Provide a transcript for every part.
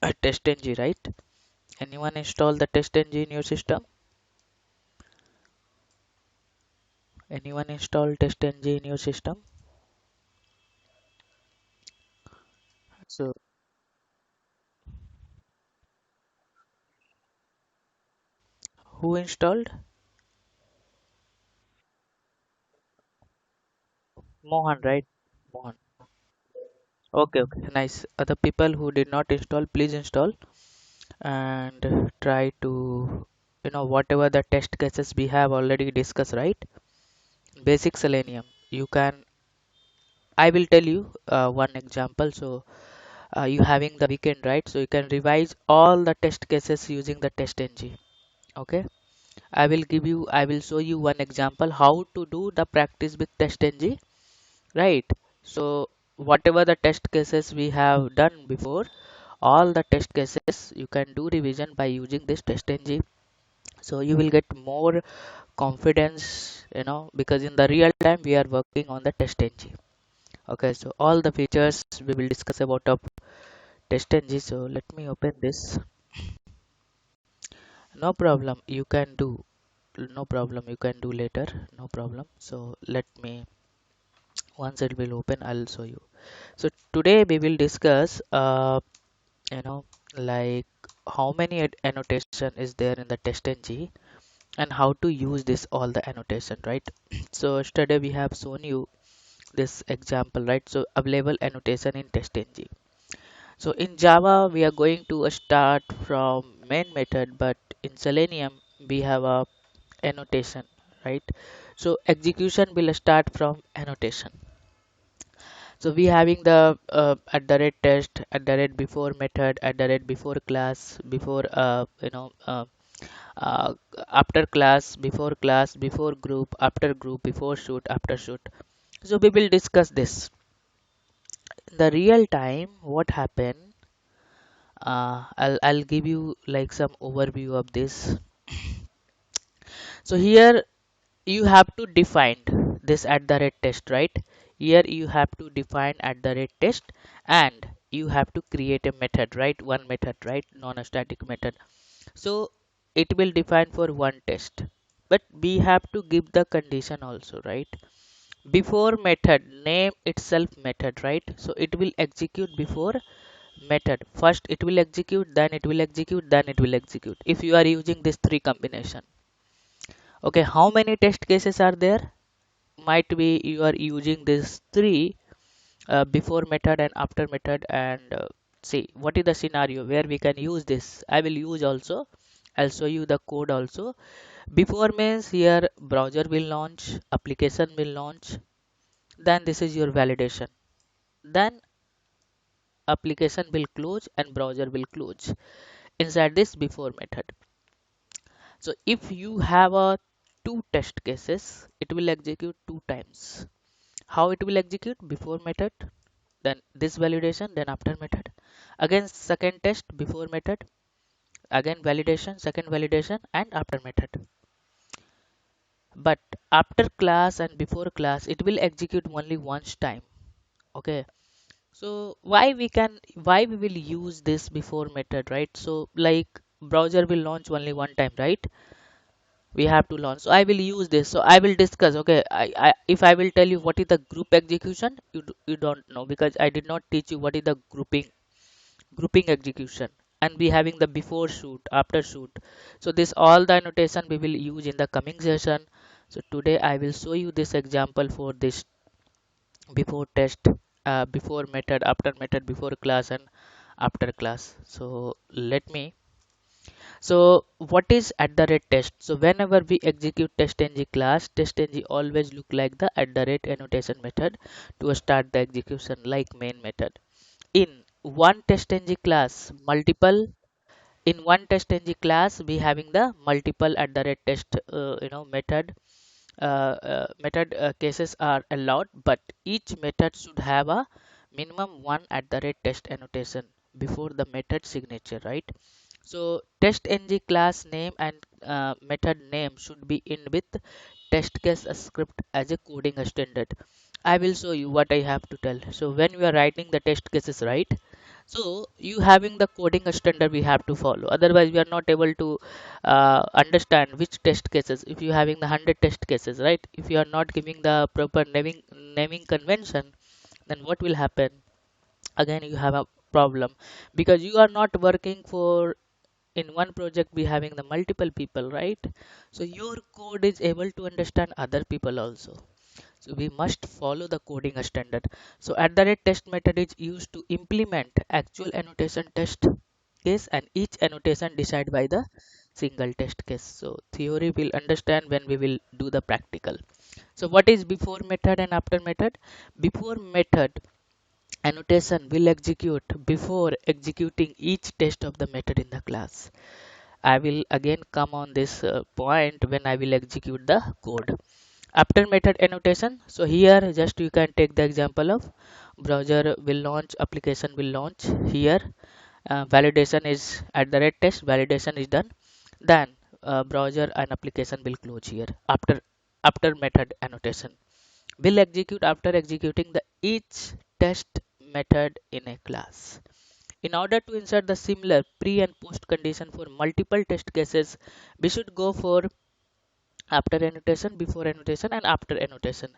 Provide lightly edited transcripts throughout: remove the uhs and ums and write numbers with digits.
TestNG, right? Anyone install the TestNG in your system? Anyone install TestNG in your system? So who installed? Mohan, right? Mohan. Okay, okay, nice. Other people who did not install, please install and try to, whatever the test cases we have already discussed, right? Basic Selenium. You can, I will tell you one example. So you having the weekend, right? So you can revise all the test cases using the TestNG. Okay. I will show you one example how to do the practice with TestNG, right? So whatever the test cases we have done before, all the test cases you can do revision by using this TestNG. So you will get more confidence, because in the real time we are working on the TestNG. Okay, so all the features we will discuss about of TestNG. So let me open this. No problem, you can do. No problem, you can do later. No problem. So let me, once it will open, I'll show you. So today we will discuss, you know, like how many annotation is there in the TestNG and how to use this all the annotation, right? So yesterday we have shown you this example, right? So available annotation in TestNG. So in Java, we are going to start from main method, but in Selenium, we have a annotation, right? So execution will start from annotation. So we having the at the rate test, at the rate before method, at the rate before class, before uh, after class, before group, after group, before shoot, after shoot. So we will discuss this. In the real time, what happened? I'll give you like some overview of this. So here you have to define this at the rate test, right? Here you have to define at the rate test and you have to create a method, right? One method, right? Non-static method. So it will define for one test, but we have to give the condition also, right? Before method name itself method, right? So it will execute before method. First it will execute, then it will execute, then it will execute. If you are using this three combination, okay, how many test cases are there? Might be you are using this three before method and after method, and see what is the scenario where we can use this. I will use also. I'll show you the code also. Before means here browser will launch, application will launch, then this is your validation. Then application will close and browser will close inside this before method. So if you have a two test cases, it will execute two times. How it will execute? Before method, then this validation, then after method. Again second test before method, again validation, second validation and after method. But after class and before class, it will execute only once time. Okay. So why we will use this before method, right? So like browser will launch only one time, right? We have to launch. So I will use this. So I will discuss. Okay, if I will tell you what is the group execution, you don't know because I did not teach you what is the grouping execution. And we having the before shoot, after shoot. So this all the annotation we will use in the coming session. So today I will show you this example for this before test, before method, after method, before class and after class. So let me. So what is at the rate test? So whenever we execute testng class, testng always look like the at the rate annotation method to start the execution like main method. In one testng class, multiple in one testng class we having the multiple at the rate test method cases are allowed, but each method should have a minimum one at the rate test annotation before the method signature, right? So testng class name and method name should be in with test case script as a coding standard. I will show you what I have to tell. So when we are writing the test cases, right? So you having the coding standard we have to follow, otherwise we are not able to understand which test cases. If you having the 100 test cases, right, if you are not giving the proper naming convention, then what will happen? Again you have a problem, because you are not working for in one project be having the multiple people, right? So your code is able to understand other people also. So we must follow the coding standard. So at the rate test method is used to implement actual annotation test case, and each annotation decided by the single test case. So theory will understand when we will do the practical. So what is before method and after method? Before method annotation will execute before executing each test of the method in the class. I will again come on this point when I will execute the code. After method annotation, so here just you can take the example of browser will launch, application will launch. Here validation is at the rate test, validation is done. Then browser and application will close here. After method annotation will execute after executing the each test method in a class. In order to insert the similar pre and post condition for multiple test cases, we should go for after annotation, before annotation, and after annotation.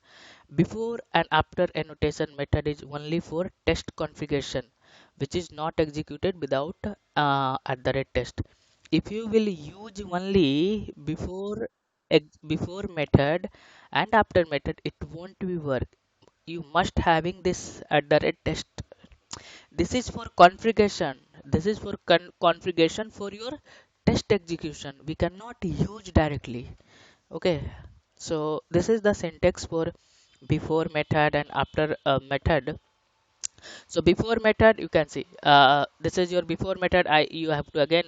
Before and after annotation method is only for test configuration, which is not executed without at the rate test. If you will use only before method and after method, it won't be work. You must having this at the rate test. This is for configuration. This is for configuration for your test execution. We cannot use directly. Okay, so this is the syntax for before method and after method. So before method you can see this is your before method. I you have to again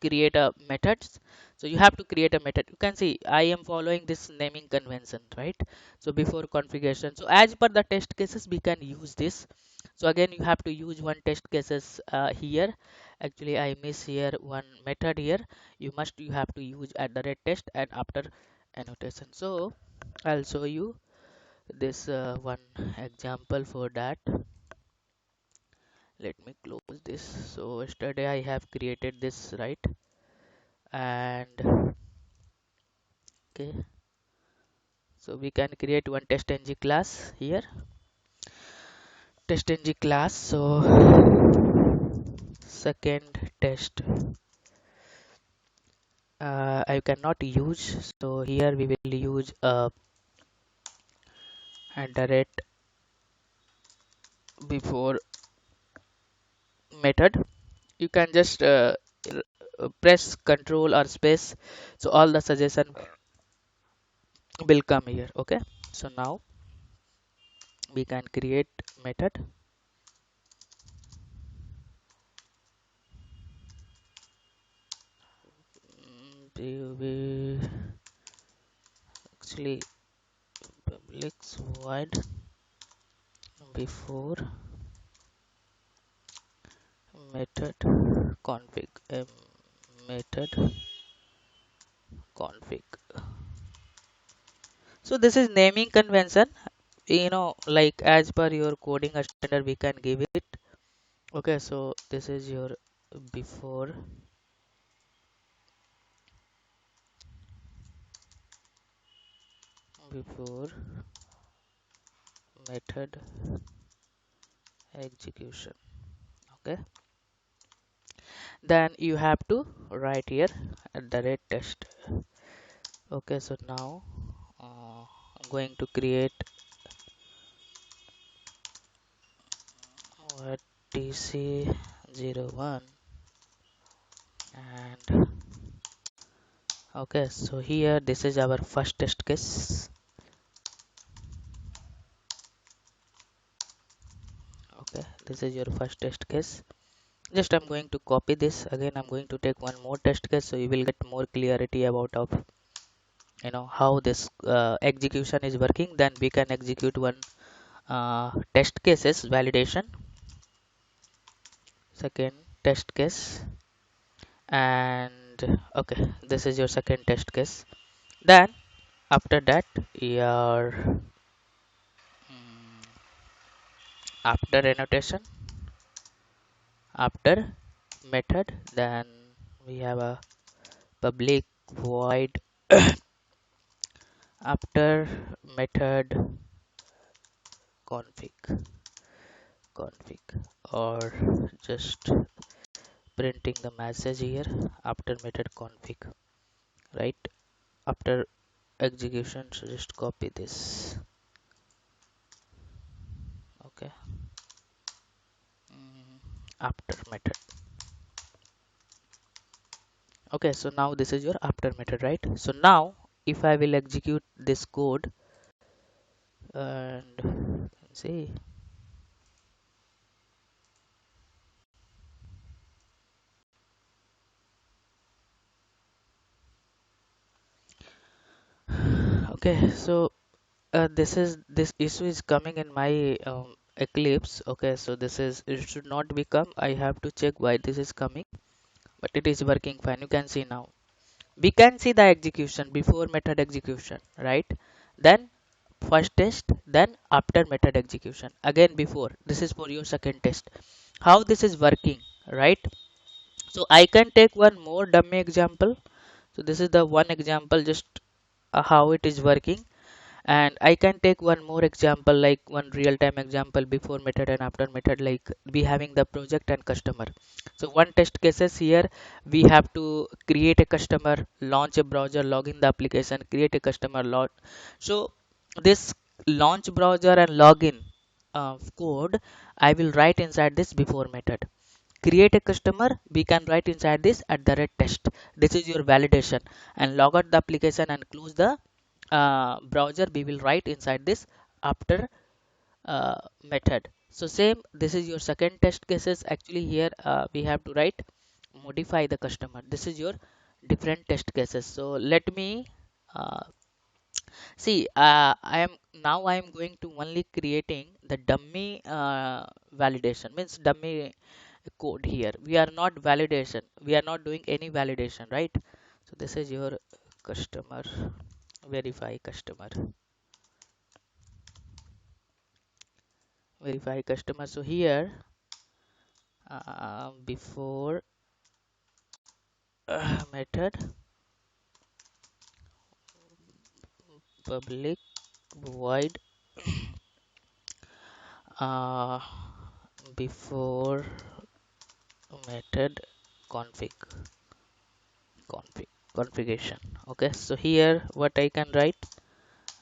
create a methods. So you have to create a method. You can see I am following this naming convention, right? So before configuration, so as per the test cases we can use this. So again you have to use one test cases here. Actually I miss here one method here. You have to use at the rate test and after annotation. So I'll show you this one example for that. Let me close this. So yesterday I have created this, right? And okay, so we can create one testng class here. Testng class. So second test I cannot use. So here we will use at the rate before method. You can just press control or space, so all the suggestion will come here. Okay, so now we can create method. We actually publics void before method config method config. So this is naming convention, like as per your coding standard we can give it. Okay, so this is your before before method execution. Okay, then you have to write here at the rate test. Okay, so now I'm going to create tc01 and okay, so here this is our first test case. Okay, this is your first test case. Just I'm going to copy this. Again I'm going to take one more test case, so you will get more clarity about of how this execution is working. Then we can execute one test cases validation, second test case, and okay, this is your second test case. Then after that your after annotation, after method, then we have a public void after method config, or just printing the message here after method config, right? After execution, so just copy this. Okay. After method. Okay, so now this is your after method, right? So now if I will execute this code and see, okay, so this issue is coming in my Eclipse. Okay, so this is, it should not become, I have to check why this is coming, but it is working fine. You can see now, we can see the execution before method execution, right? Then first test, then after method execution, again before. This is for your second test, how this is working, right? So I can take one more dummy example. So this is the one example, just how it is working. And I can take one more example, like one real-time example before method and after method, like we having the project and customer. So one test cases here, we have to create a customer, launch a browser, log in the application, create a customer log. So this launch browser and login code, I will write inside this before method. Create a customer, we can write inside this at the red test. This is your validation. And log out the application and close the browser, we will write inside this after method. So same, this is your second test cases. Actually here we have to write modify the customer. This is your different test cases. So let me uh, see, I am going to only creating the dummy validation, means dummy code here. We are not validation, we are not doing any validation, right? So this is your customer, verify customer, verify customer. So here before method public void uh, before method config, configuration. Okay, so here what I can write,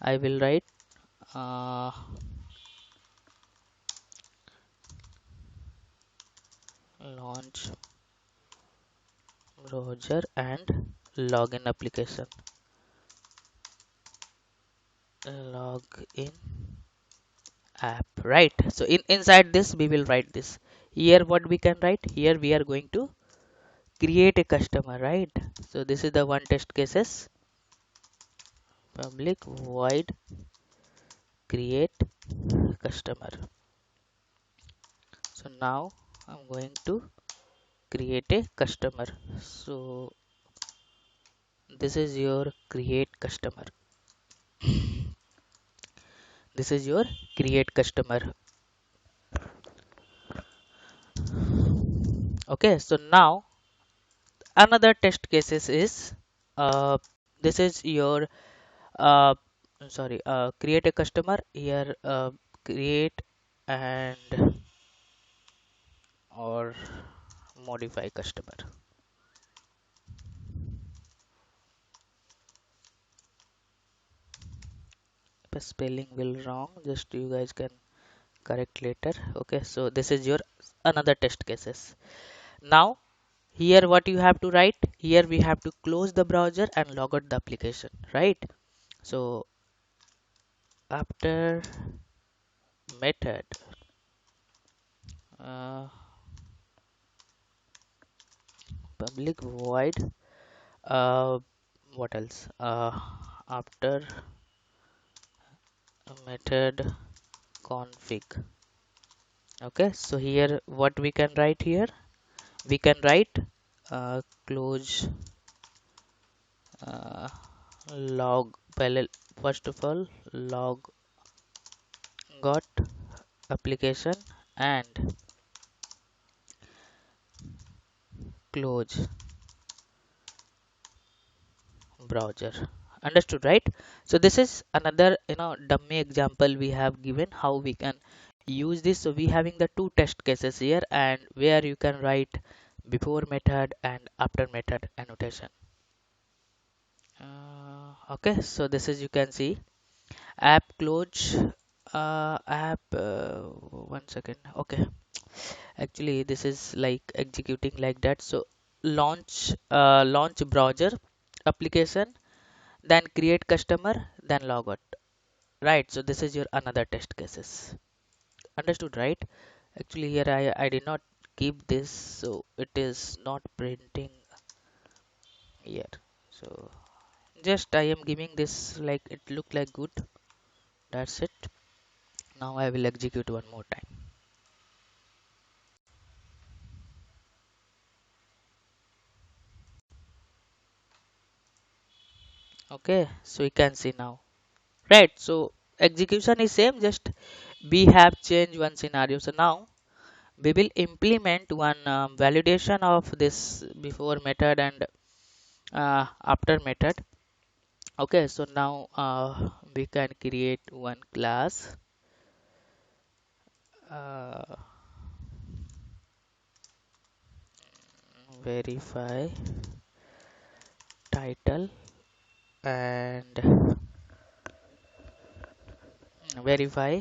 I will write uh, launch browser and login application, login app, right? So inside this we will write this. Here what we can write, here we are going to create a customer, right? So this is the one test cases, public void create customer. So now I'm going to create a customer. So this is your create customer, this is your create customer. Okay, so now another test cases is this is your uh, create a customer here, create and or modify customer. The spelling will wrong, just you guys can correct later. Okay, so this is your another test cases. Now here what you have to write, here we have to close the browser and log out the application, right? So after method uh, public void uh, what else after method config. Okay, so here what we can write, here we can write close uh, log first of all log got application and close browser. Understood, right? So this is another dummy example we have given how we can use this. So we having the two test cases here, and where you can write before method and after method annotation. Okay, so this is, you can see, app close, app, 1 second. Okay, actually this is like executing like that. So launch browser application, then create customer, then log out, right? So this is your another test cases. Understood, right? Actually here I did not keep this, so it is not printing here. So just I am giving this like it look like good. That's it. Now I will execute one more time. Okay, so you can see now, right? So execution is same, just we have changed one scenario. So now we will implement one validation of this before method and after method. Okay, so now we can create one class, uh, verify title and verify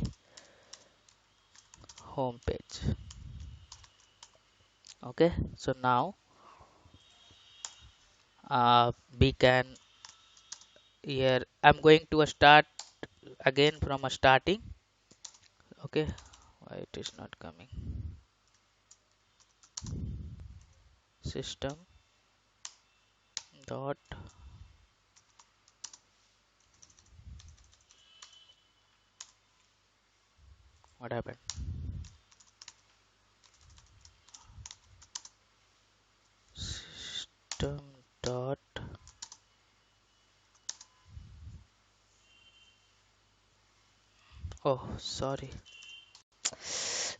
home page. Okay, so now we can, here I'm going to start again from a starting. Okay, why it is not coming? System dot, what happened? System dot, oh sorry,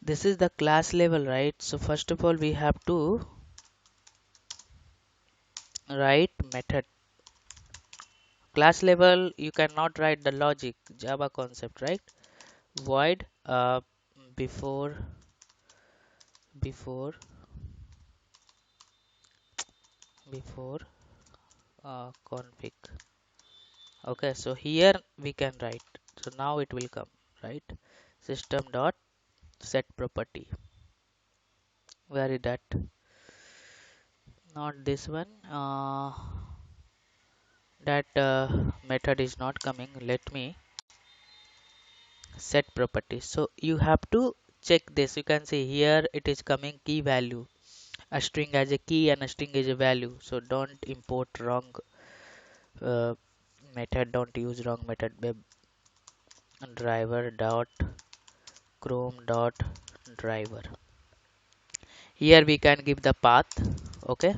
this is the class level, right? So first of all we have to write method. Class level you cannot write the logic, Java concept, right? Void before before before config. Okay, so here we can write, so now it will come, right? System dot set property, where is that? Not this one, that method is not coming. Let me set property. So you have to check this. You can see here it is coming key value, a string as a key and a string as a value. So don't import wrong uh, method, don't use wrong method. Web driver dot chrome dot driver, here we can give the path. Okay,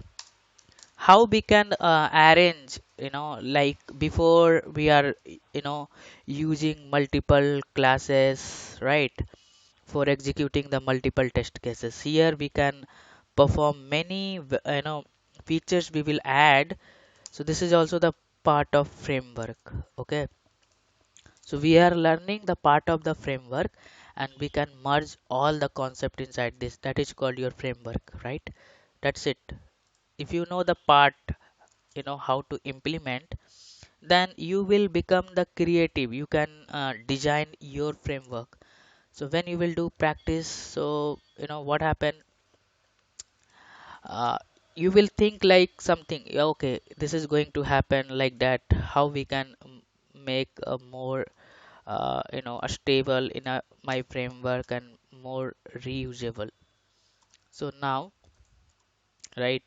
how we can arrange, like before we are using multiple classes, right, for executing the multiple test cases. Here we can perform many features we will add. So this is also the part of framework. Okay, so we are learning the part of the framework, and we can merge all the concept inside this. That is called your framework, right? That's it. If you know the part, how to implement, then you will become the creative. You can design your framework. So when you will do practice, so what happened, uh, you will think like something, yeah, okay, this is going to happen like that. How we can make a more a stable in my framework and more reusable. So now, right?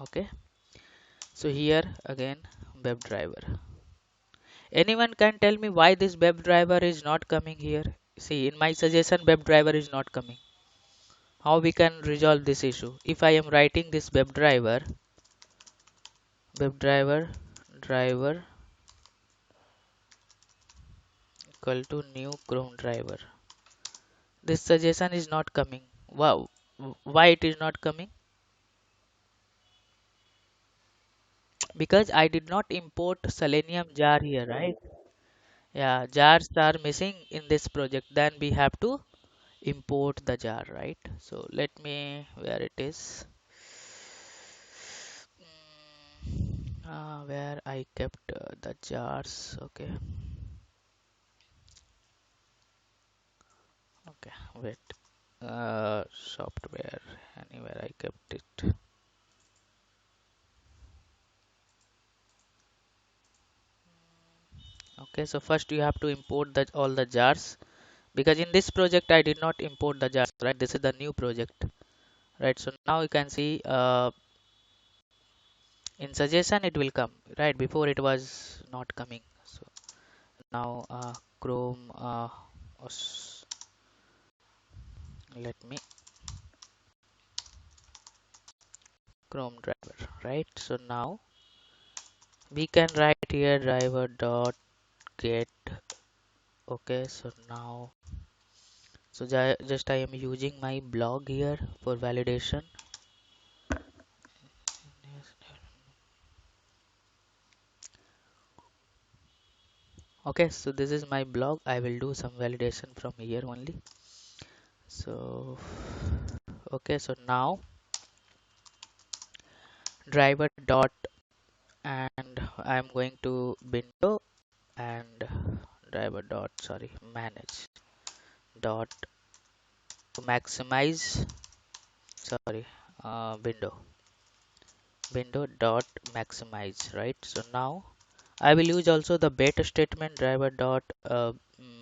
Okay, so here again, WebDriver. Anyone can tell me why this WebDriver is not coming here? See, in my suggestion, WebDriver is not coming. How we can resolve this issue? If I am writing this WebDriver driver equal to new Chrome driver, this suggestion is not coming. Wow, why it is not coming? because I did not import Selenium jar here, right? Yeah, jars are missing in this project. Then we have to import the jar, right? So let me where it is. Where I kept the jars. Okay, okay, wait. Software, anywhere I kept it. Okay, so first you have to import all the jars because in this project I did not import the jars, right? This is the new project, right? So now you can see in suggestion it will come, right? Before it was not coming. So now Chrome, let me Chrome driver, right? So now we can write here driver dot get. Okay, so now so just I am using my blog here for validation. Okay, so this is my blog. I will do some validation from here only. So okay, so now driver dot and I'm going to window and driver dot sorry manage dot maximize sorry window dot maximize, right? So now I will use also the beta statement driver dot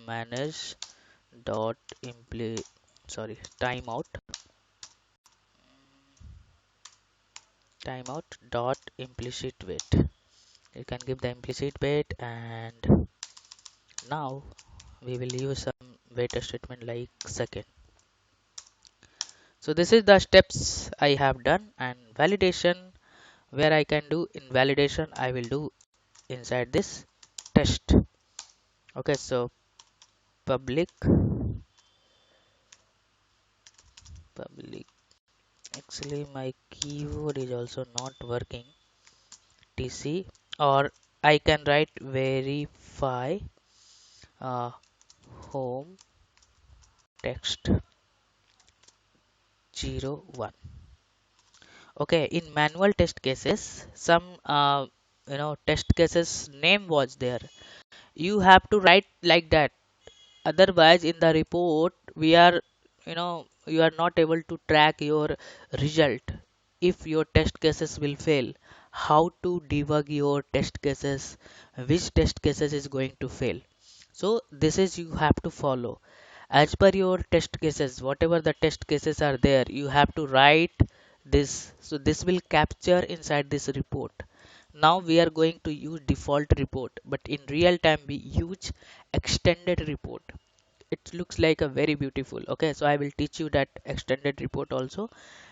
manage dot impli timeout dot implicit wait. You can give the implicit wait, and now we will use some wait statement like second. So this is the steps I have done, and validation where I can do in validation I will do inside this test. Okay, so public public actually my keyboard is also not working. TC, or I can write verify home text 01. Okay, in manual test cases some test cases name was there. You have to write like that, otherwise in the report we are you are not able to track your result. If your test cases will fail, how to debug your test cases, which test cases is going to fail. So this is you have to follow as per your test cases. Whatever the test cases are there, you have to write this. So this will capture inside this report. Now we are going to use default report, but in real time we use extended report. It looks like a very beautiful. Okay, so I will teach you that extended report also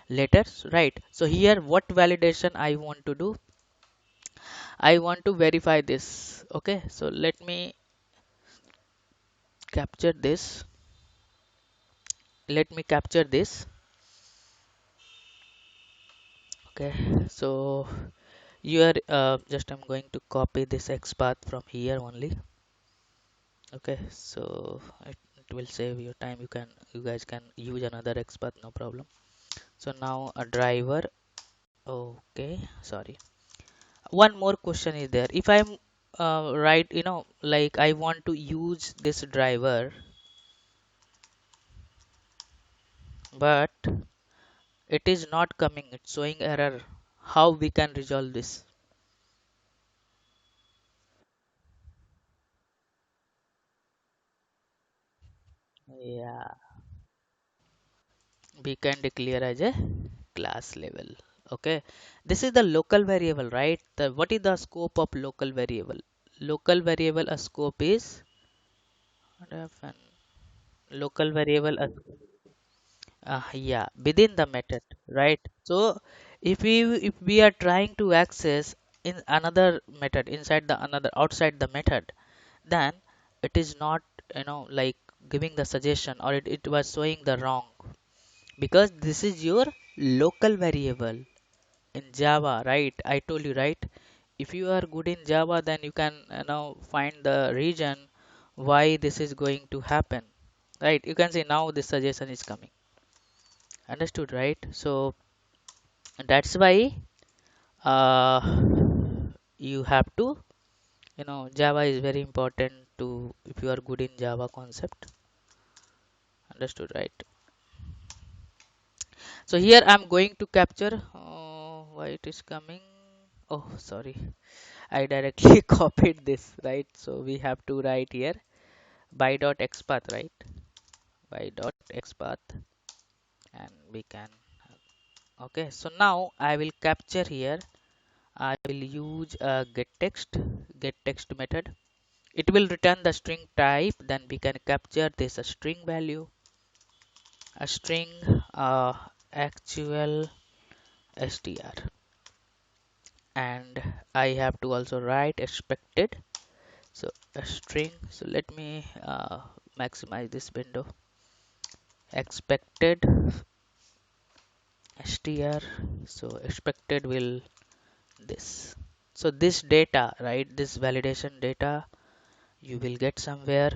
later, right? So here what validation I want to do, I want to verify this. Okay, so let me capture this. Let me capture this. Okay, so you are just I'm going to copy this XPath from here only. Okay, so it will save your time. You guys can use another XPath, no problem. So now a driver. Okay, sorry. One more question is there. If I'm right, like I want to use this driver, but it is not coming. It's showing error. How we can resolve this? Yeah, we can declare as a class level. Okay, this is the local variable, right? What is the scope of local variable? Local variable a scope is local variable yeah, within the method, right? So if we are trying to access in another method inside the another outside the method, then it is not like giving the suggestion, or it was showing the wrong, because this is your local variable in Java, right? I told you, right? if you are good in Java, then you can find the reason why this is going to happen, right? You can say now this suggestion is coming. Understood, right? So that's why uh, you have to, Java is very important to if you are good in Java concept. Understood, right? So here I'm going to capture why it is coming. Oh, sorry, I directly copied this, right? So we have to write here by dot xpath, right? By dot xpath, and we can. Okay, so now I will capture here. I will use a get text method. It will return the string type. Then we can capture this a string value, a string actual str, and I have to also write expected. So a string. So let me maximize this window. Expected str. So expected will this. So this data, right? This validation data you will get somewhere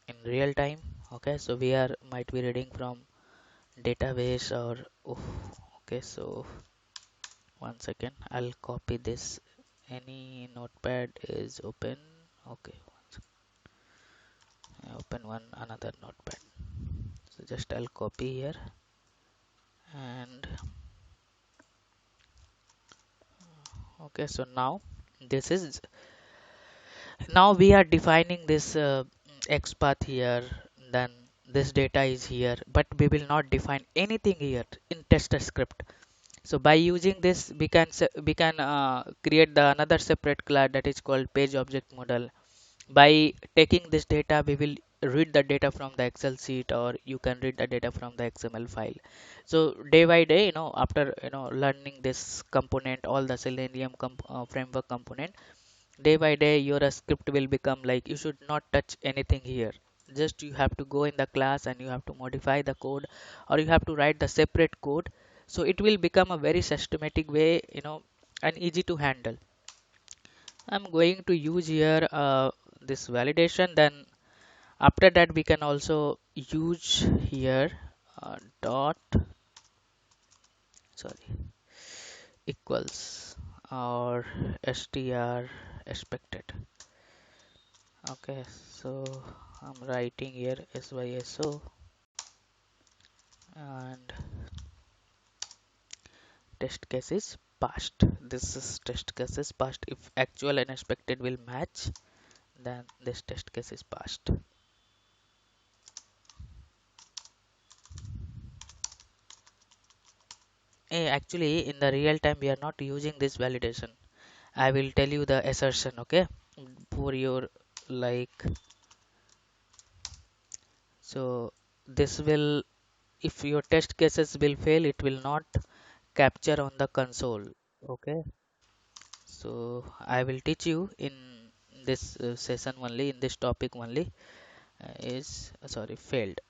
in real time. Okay, so we are might be reading from database or oh, okay. So one second, I'll copy this. Any notepad is open. Okay, I open one another notepad. So just I'll copy here, and okay. So now this is now we are defining this XPath here. Then this data is here, but we will not define anything here in tester script. So by using this, we can create the another separate class that is called page object model. By taking this data, we will read the data from the Excel sheet, or you can read the data from the XML file. So day by day, after learning this component, all the Selenium framework component, day by day your script will become like you should not touch anything here. Just you have to go in the class and you have to modify the code, or you have to write the separate code. So it will become a very systematic way, and easy to handle. I'm going to use here this validation. Then after that we can also use here dot sorry equals or str expected. Okay, so I'm writing here SYSO and test case is passed. This is test case is passed. If actual and expected will match, then this test case is passed. Actually, in the real time, we are not using this validation. I will tell you the assertion, okay, for your like. So this will, if your test cases will fail, it will not capture on the console. Okay, so I will teach you in this session only, in this topic only, is sorry failed.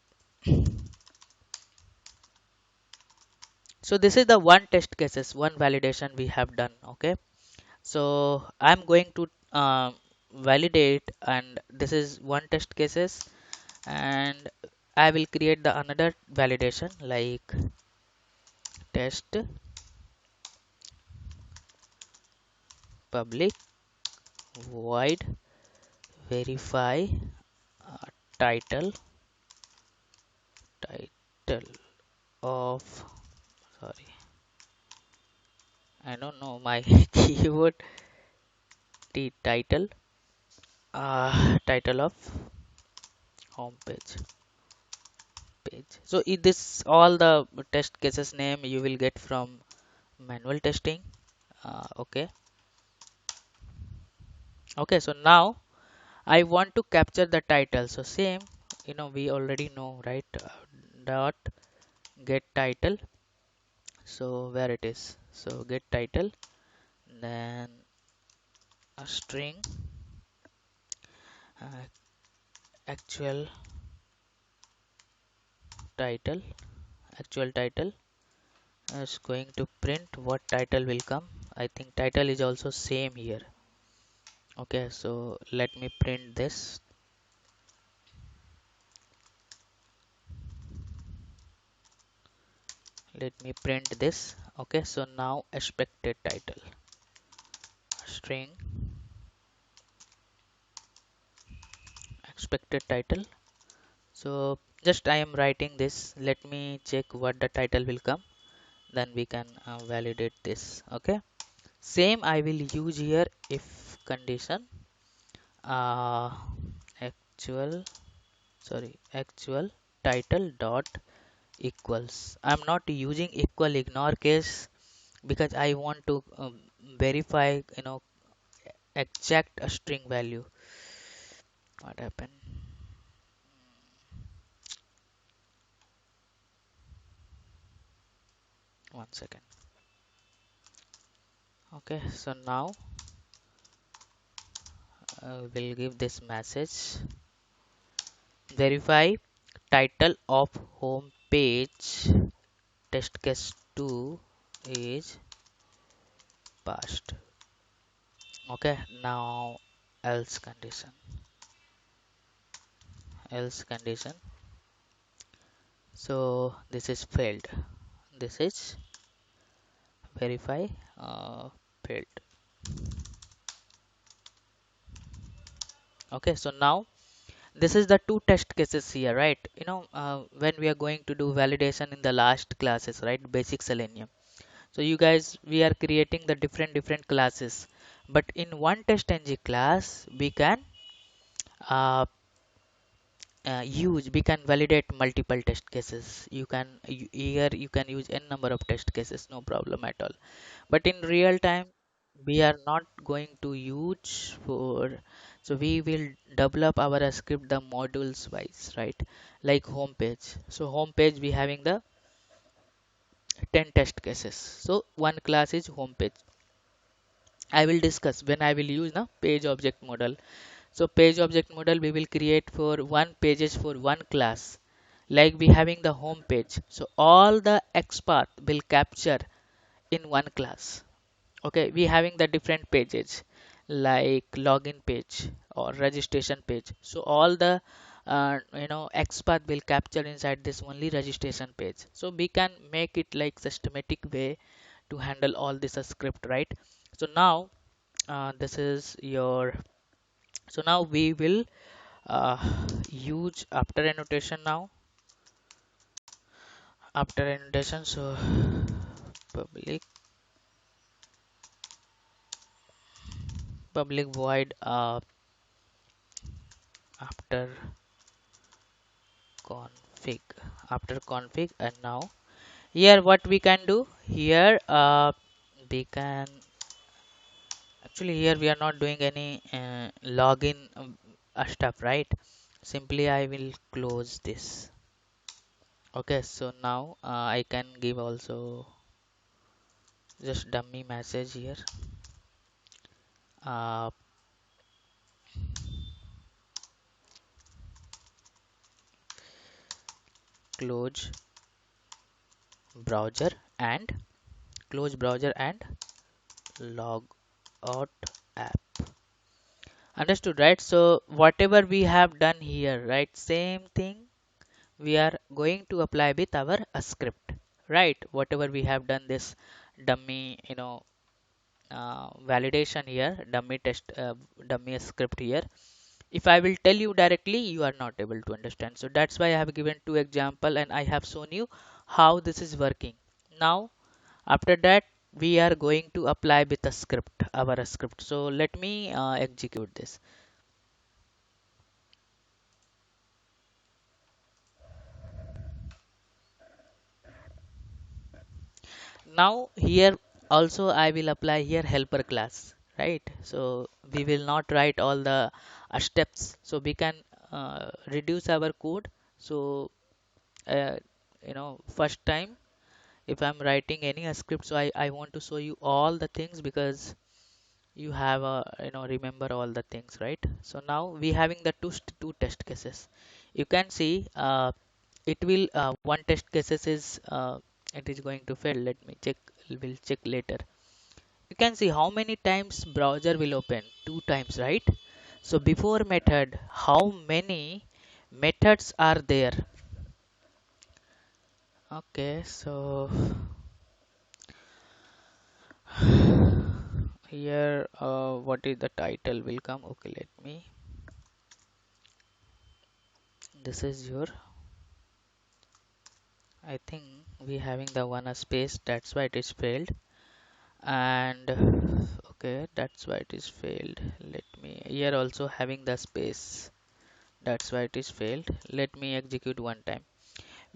So this is the one test cases, one validation we have done. Okay, so I'm going to validate, and this is one test cases, and I will create the another validation like test public void verify uh, title title of sorry I don't know my keyword the title of home page. So this all the test cases name you will get from manual testing. Okay, okay, so now I want to capture the title. So same, we already know, right? Dot get title. So where it is? So get title, then a string uh, actual title. Actual title is going to print what title will come. I think title is also same here. Okay, so let me print this. Let me print this. Okay, so now expected title string expected title. So just I am writing this. Let me check what the title will come, then we can validate this. Okay, same I will use here if condition uh, actual actual title dot equals. I'm not using equal ignore case because I want to verify, exact a string value. What happened? 1 second. Okay, so now we'll give this message verify title of home page test case 2 is passed. Okay, now else condition. Else condition. So this is failed. This is verify failed. Okay, so now this is the two test cases here, right? When we are going to do validation in the last classes, right? Basic Selenium. So you guys, we are creating the different classes, but in one test ng class we can uh, use we can validate multiple test cases. Here you can use n number of test cases, no problem at all. But in real time we are not going to use for, so we will develop our script the modules wise, right? Like home page. So home page we having the 10 test cases. So one class is home page. I will discuss when I will use the page object model. So page object model we will create for one pages for one class, like we having the home page. So all the XPath will capture in one class. Okay, we having the different pages like login page or registration page. So all the XPath will capture inside this only registration page. So we can make it like systematic way to handle all this script, right? So now this is your, so now we will uh, use after annotation. Now after annotation, so public void after config and now here what we can do here, we can actually, here we are not doing any login stuff, right? Simply I will close this. Okay, so now I can give also just dummy message here. uh, close browser and log out app. Understood, right? So whatever we have done here, right, same thing we are going to apply with our script, right? Whatever we have done this dummy, validation here, dummy script here. If I will tell you directly, you are not able to understand. So that's why I have given two example and I have shown you how this is working. Now after that we are going to apply with a script, our script. So let me execute this. Now here also I will apply here helper class, right? So we will not write all the steps, so we can reduce our code. So uh, first time if I'm writing any script, so I want to show you all the things because you have remember all the things, right? So now we having the two test cases. You can see it will one test cases is it is going to fail. Let me check, we'll check later. can see how many times browser will open, two times, right? So before method, how many methods are there? Okay, so here what is the title will come. Okay, let me, this is your, I think we having the one a space, that's why it is failed. And okay, that's why it is failed. Let me, here also having the space, that's why it is failed. Let me execute one time.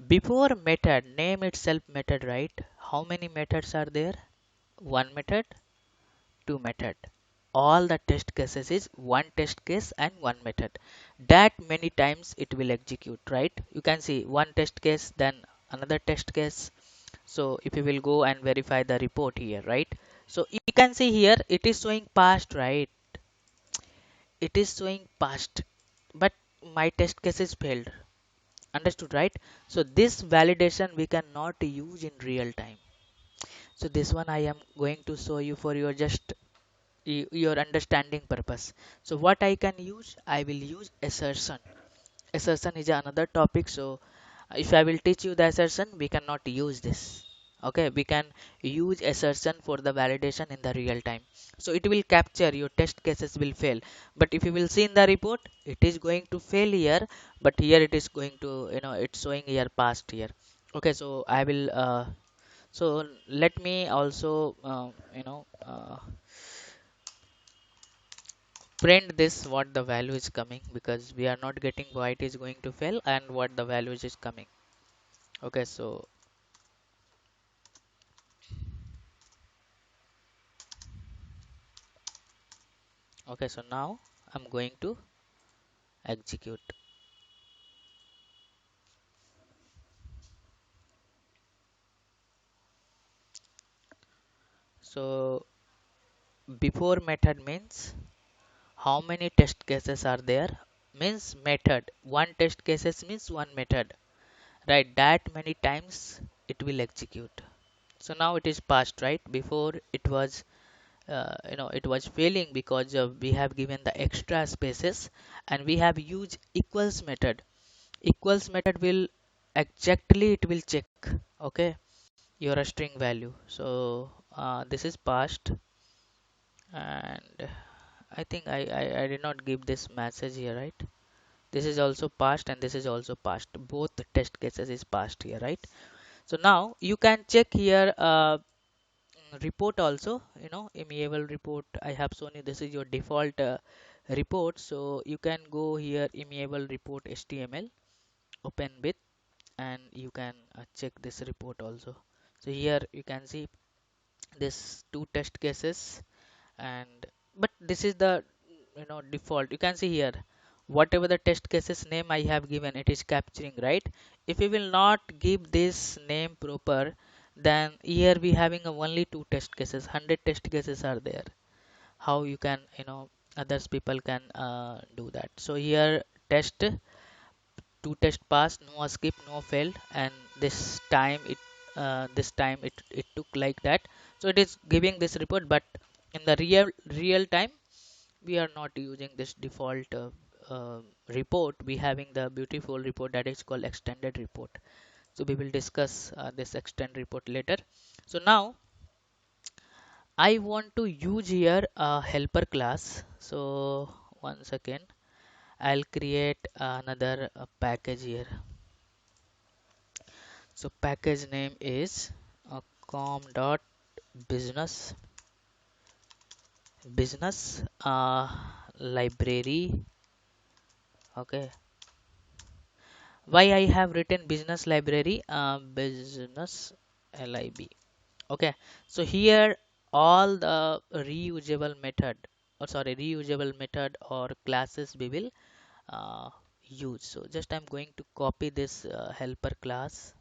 Before method, name itself method, right? How many methods are there? One method, two method. All the test cases is one test case and one method. That many times it will execute, right? You can see one test case, then another test case. So if you will go and verify the report here, right? So you can see here it is showing past, right? It is showing past, but my test case is failed. Understood, right? So this validation we cannot use in real time. So this one I am going to show you for your just your understanding purpose. So what I can use, I will use assertion. Assertion is another topic. So if I will teach you the assertion, we cannot use this. Okay, we can use assertion for the validation in the real time. So it will capture your test cases will fail. But if you will see in the report, it is going to fail here, but here it is going to, it's showing here past here. Okay, so I will so let me also print this what the value is coming, because we are not getting why it is going to fail and what the values is coming. Okay, so okay, so now I'm going to execute. So before method means how many test cases are there, means method, one test cases means one method, right? That many times it will execute. So now it is passed, right? Before it was it was failing because we have given the extra spaces and we have used equals method. Equals method will exactly it will check, okay, your string value. So this is passed, and I think I did not give this message here, right? This is also passed and this is also passed, both the test cases is passed here, right? So now you can check here report also, immutable report I have shown you. This is your default report. So you can go here immutable report HTML, open with, and you can check this report also. So here you can see this two test cases, and but this is the default. You can see here whatever the test cases name I have given, it is capturing, right? If you will not give this name proper, then here we having a only two test cases, 100 test cases are there. How you can, others people can do that. So here test, two test pass, no skip, no failed, and this time it took like that. So it is giving this report, but in the real time we are not using this default report. We having the beautiful report that is called extended report. So we will discuss this extend report later. So now I want to use here a helper class. So one second, I'll create another package here. So package name is com dot business business library. Okay, why I have written business library, business lib. Okay, so here all the reusable method, or sorry, reusable method or classes we will uh, use. So just I'm going to copy this helper class.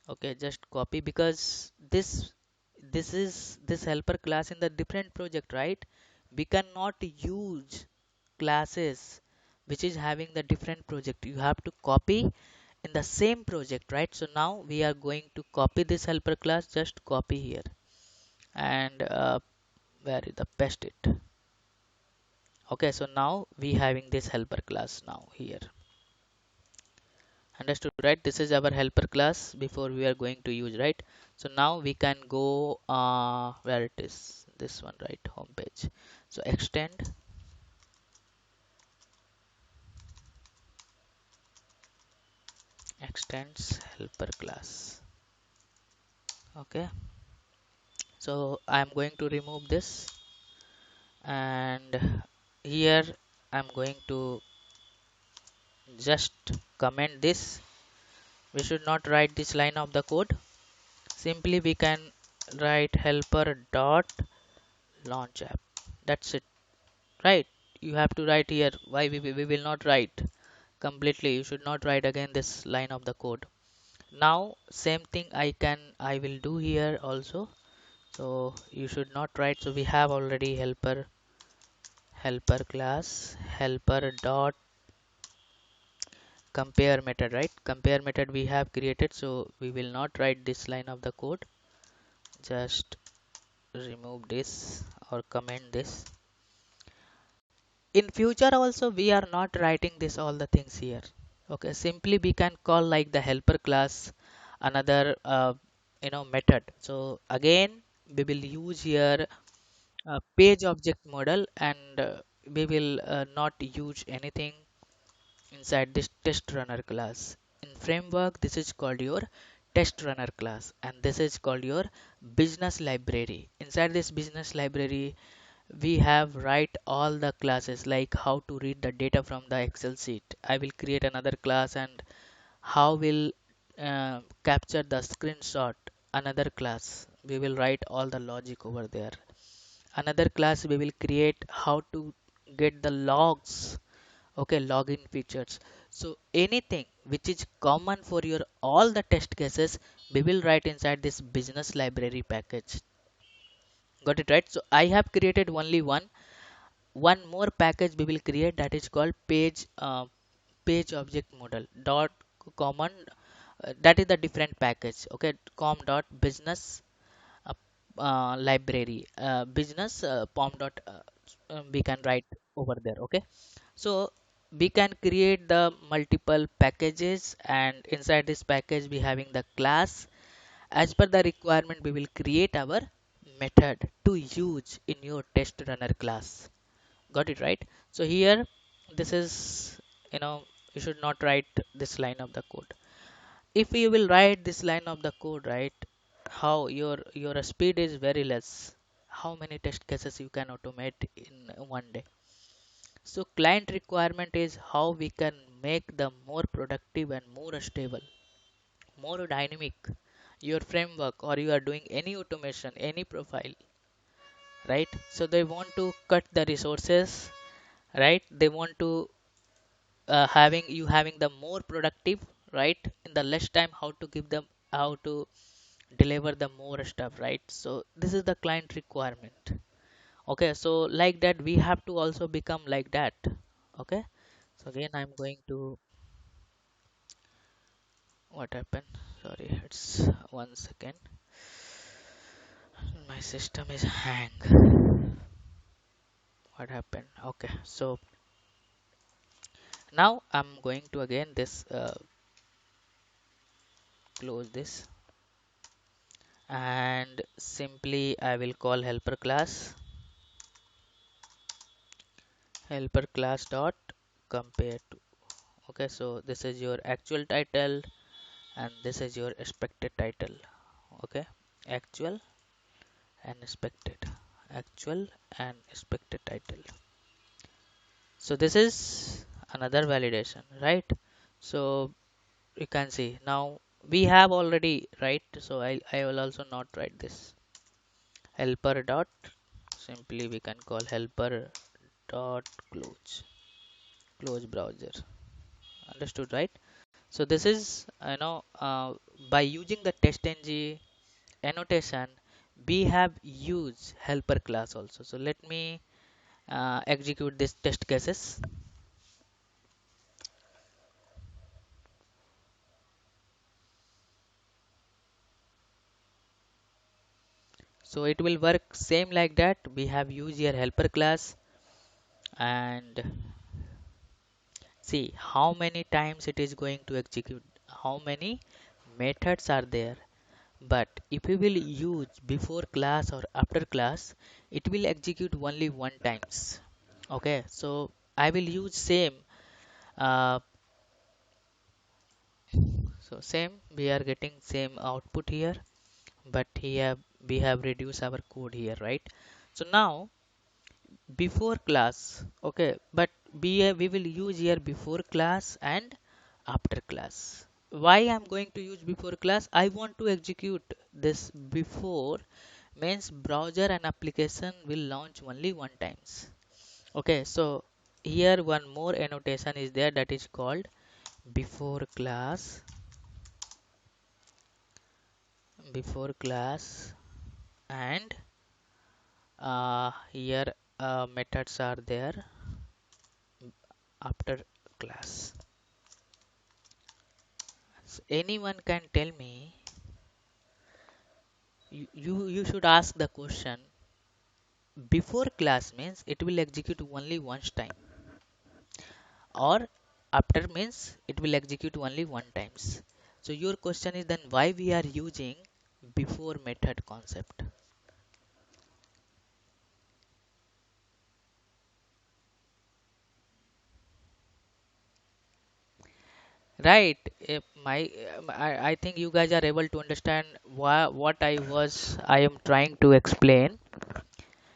Okay, just copy, because this is this helper class in the different project, right? We cannot use classes which is having the different project. You have to copy in the same project, right? So now we are going to copy this helper class, just copy here, and where is the paste it. Okay, so now we having this helper class now here. Understood, right? This is our helper class before we are going to use, right? So now we can go where it is, this one, right? Home page. So extends helper class. Okay, so I'm going to remove this, and here I'm going to just comment this. We should not write this line of the code. Simply we can write helper dot launch app. That's it, right? You have to write here. Why we will not write completely? You should not write again this line of the code. Now same thing I will do here also. So you should not write. So we have already helper class helper dot compare method, right? Compare method we have created, so we will not write this line of the code. Just remove this or comment this. In future also we are not writing this all the things here. Okay, simply we can call like the helper class another method. So again we will use here page object model, and we will not use anything inside this test runner class. In framework, this is called your test runner class, and this is called your business library. Inside this business library, we have write all the classes like how to read the data from the Excel sheet. I will create another class, and how will capture the screenshot, another class. We will write all the logic over there. Another class we will create how to get the logs. Okay, login features. So anything which is common for your all the test cases, we will write inside this business library package. Got it, right? So I have created only one more package we will create, that is called page object model dot common. That is the different package. Okay, com dot business uh, library business pom dot we can write over there. Okay, so we can create the multiple packages, and inside this package we having the class. As per the requirement, we will create our method to use in your test runner class. Got it, right? So here, this is, you know, you should not write this line of the code. If you will write this line of the code, right, how your speed is very less. How many test cases you can automate in one day? So client requirement is how we can make them more productive and more stable, more dynamic. Your framework, or you are doing any automation, any profile, right? So they want to cut the resources, right? They want to having the more productive, right? In the less time, how to give them, how to deliver the more stuff, right? So this is the client requirement. Okay, so like that we have to also become like that. Okay, so again I'm going to, what happened, sorry, it's 1 second, my system is hang. What happened? Okay, so now I'm going to again this close this, and simply I will call helper class dot compare to. Okay, so this is your actual title, and this is your expected title. Okay, actual and expected, actual and expected title. So this is another validation, right? So you can see now we have already, right? So I will also not write this helper dot, simply we can call helper dot close browser. Understood, right? So this is, by using the testng annotation, we have used helper class also. So let me execute this test cases. So it will work same like that. We have used here helper class, and see how many times it is going to execute, how many methods are there. But if we will use before class or after class, it will execute only one times. Okay, so I will use same. Uh, so same, we are getting same output here, but here we have reduced our code here, right? So now before class, okay, but we will use here before class and after class. Why I'm going to use before class? I want to execute this before means browser and application will launch only one times. Okay, so here one more annotation is there, that is called before class and here methods are there after class. So anyone can tell me, you should ask the question, before class means it will execute only once time, or after means it will execute only one times. So your question is then why we are using before method concept, right? I think you guys are able to understand what I am trying to explain.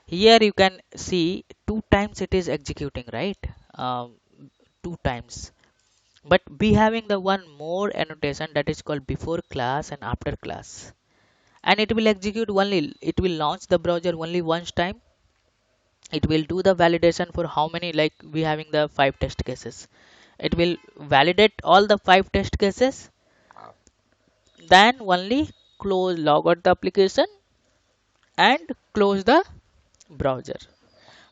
Here you can see two times it is executing, right? um, Two times, but we having the one more annotation that is called before class and after class, and it will execute only, it will launch the browser only once time. It will do the validation for how many, like we having the 5 test cases, it will validate all the 5 test cases, then only close, log out the application and close the browser.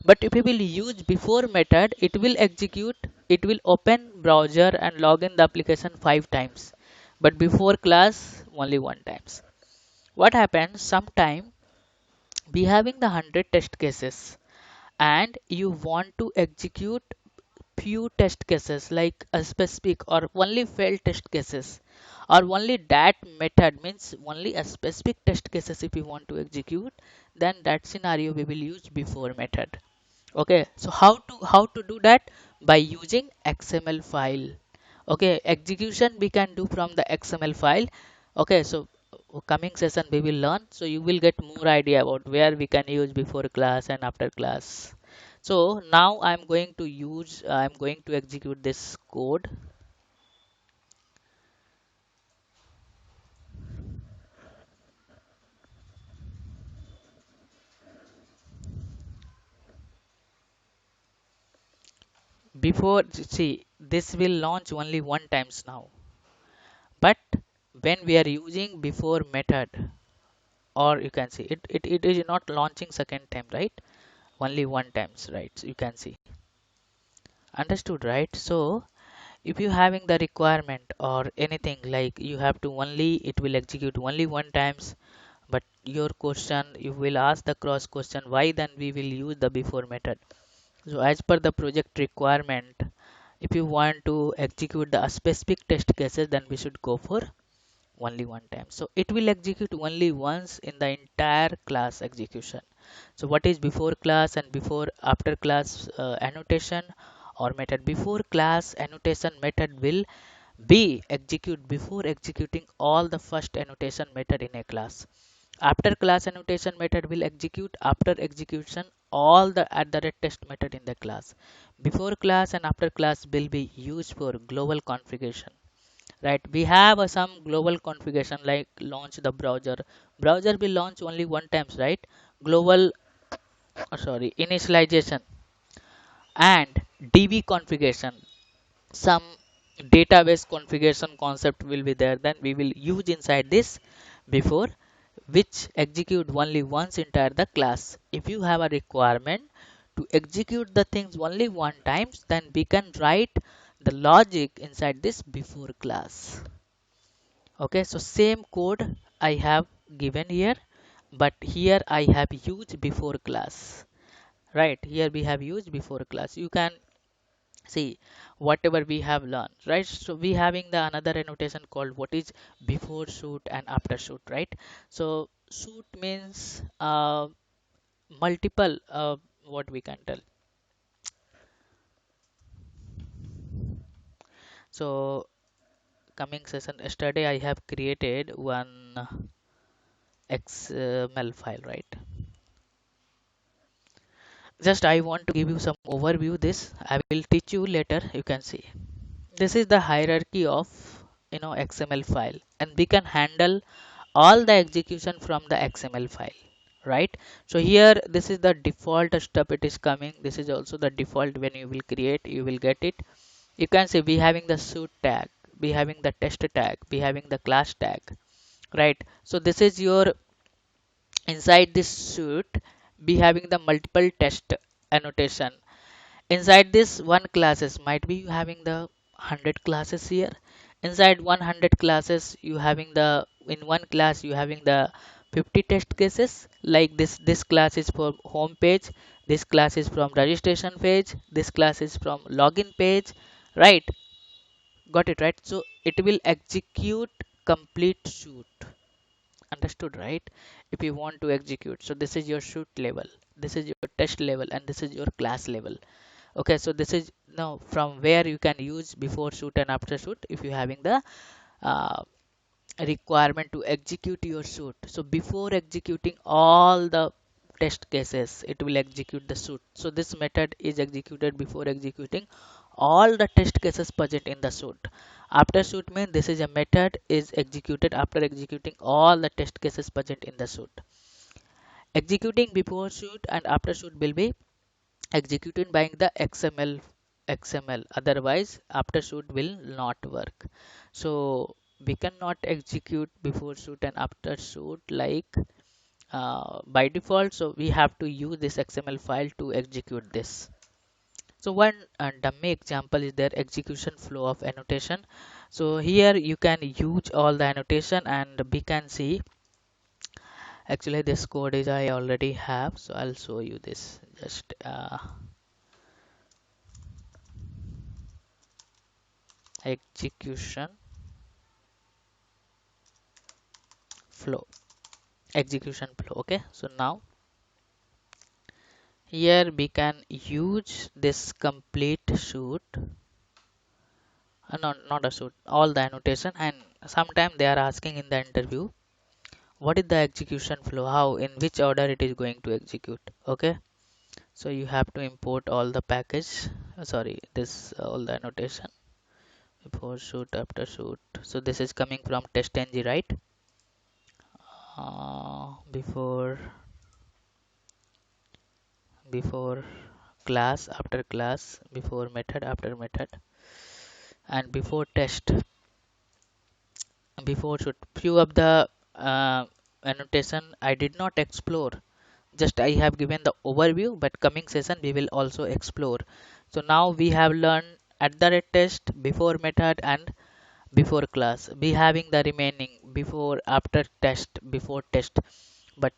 But if we will use before method, it will execute, it will open browser and log in the application 5 times, but before class only one times. What happens sometime, we having the 100 test cases and you want to execute few test cases like a specific or only failed test cases, or only that method means only a specific test cases if you want to execute, then that scenario we will use before method. Okay, so how to do that? By using XML file. Okay, execution we can do from the XML file. Okay, so coming session we will learn, so you will get more idea about where we can use before class and after class. So now I'm going to execute this code. Before, see, this will launch only one times now, but when we are using before method, or you can see it is not launching second time, right? Only one times, right? So you can see, understood, right? So if you having the requirement or anything, like you have to only, it will execute only one times, but your question, you will ask the cross question, why then we will use the before method. So as per the project requirement, if you want to execute the specific test cases, then we should go for only one time. So it will execute only once in the entire class execution. So what is before class and before after class annotation or method? Before class annotation method will be execute before executing all the first annotation method in a class. After class annotation method will execute after execution all the at the rate test method in the class. Before class and after class will be used for global configuration, right? We have some global configuration like launch the browser will launch only one times, right? Global, sorry, initialization and db configuration, some database configuration concept will be there, then we will use inside this before, which execute only once entire the class. If you have a requirement to execute the things only one times, then we can write the logic inside this before class. Okay, so same code I have given here. but here I have used before class, right? Here we have used before class. You can see whatever we have learned, right? So we having the another annotation called what is before shoot and after shoot, right? So shoot means multiple what we can tell. So coming session yesterday I have created one XML file, right? Just I want to give you some overview. This I will teach you later. You can see this is the hierarchy of XML file, and we can handle all the execution from the XML file, right? So here this is the default stuff it is coming. This is also the default. When you will create, you will get it. You can see we having the suit tag, we having the test tag, we having the class tag, right? So this is your inside this suit be having the multiple test annotation. Inside this one classes might be you having the 100 classes here. Inside 100 classes you having the in one class you having the 50 test cases. Like this class is for home page, this class is from registration page, this class is from login page, right? Got it, right? So it will execute complete shoot. Understood, right? If you want to execute, so this is your shoot level, this is your test level, and this is your class level. Okay, so this is now from where you can use before shoot and after shoot if you having the uh, requirement to execute your shoot. So before executing all the test cases, it will execute the shoot. So this method is executed before executing all the test cases present in the shoot. After shoot means this is a method is executed after executing all the test cases present in the shoot. Executing before shoot and after shoot will be executed by the XML. Otherwise after shoot will not work. So we cannot execute before shoot and after shoot like by default. So we have to use this XML file to execute this. So one dummy example is their execution flow of annotation. So here you can use all the annotation, and we can see actually this code is I already have. So I'll show you this. Just execution flow, execution flow. Okay, so now here we can use this complete shoot, not a shoot, all the annotation. And sometimes they are asking in the interview what is the execution flow, how in which order it is going to execute. Okay, so you have to import all the package, sorry, this all the annotation before shoot after shoot. So this is coming from testng, right? Before class after class, before method after method, and before test before should few of the annotation I did not explore, just I have given the overview, but coming session we will also explore. So now we have learned at the rate test, before method, and before class. We having the remaining before after test, before test. But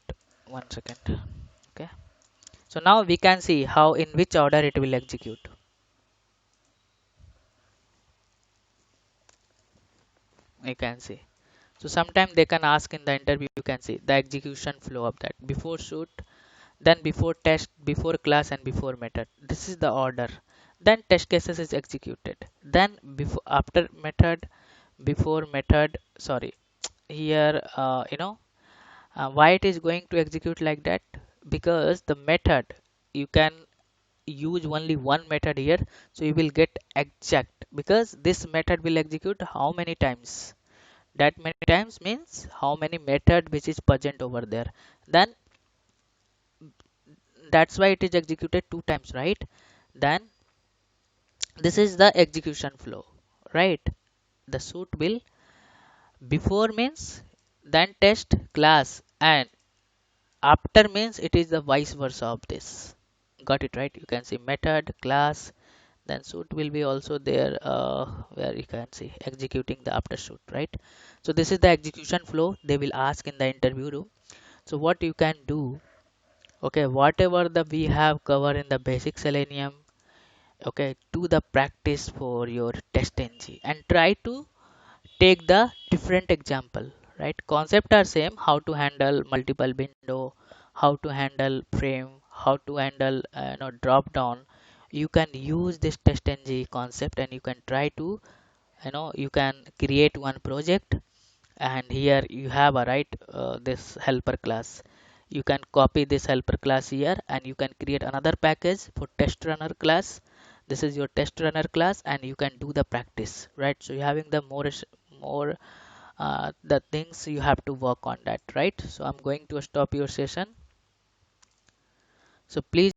one second. Okay, so now we can see how in which order it will execute. You can see. So sometimes they can ask in the interview, you can see the execution flow of that before shoot, then before test, before class, and before method. This is the order. Then test cases is executed. Then before after method, before method. Sorry, here why it is going to execute like that? Because the method you can use only one method here, so you will get exact, because this method will execute how many times. That many times means how many method which is present over there. Then that's why it is executed two times, right? Then this is the execution flow, right? The suit will before means then test class, and after means it is the vice versa of this. Got it, right? You can see method, class, then suit will be also there, where you can see executing the after shoot, right? So this is the execution flow they will ask in the interview room. So what you can do, okay, whatever the we have covered in the basic Selenium, okay, do the practice for your test ng and try to take the different example, right? Concept are same: how to handle multiple window, how to handle frame, how to handle drop down. You can use this test ng concept and you can try to, you can create one project, and here you have a right, this helper class. You can copy this helper class here and you can create another package for test runner class. This is your test runner class and you can do the practice, right? So you're having the more the things you have to work on that, right? So I'm going to stop your session. So please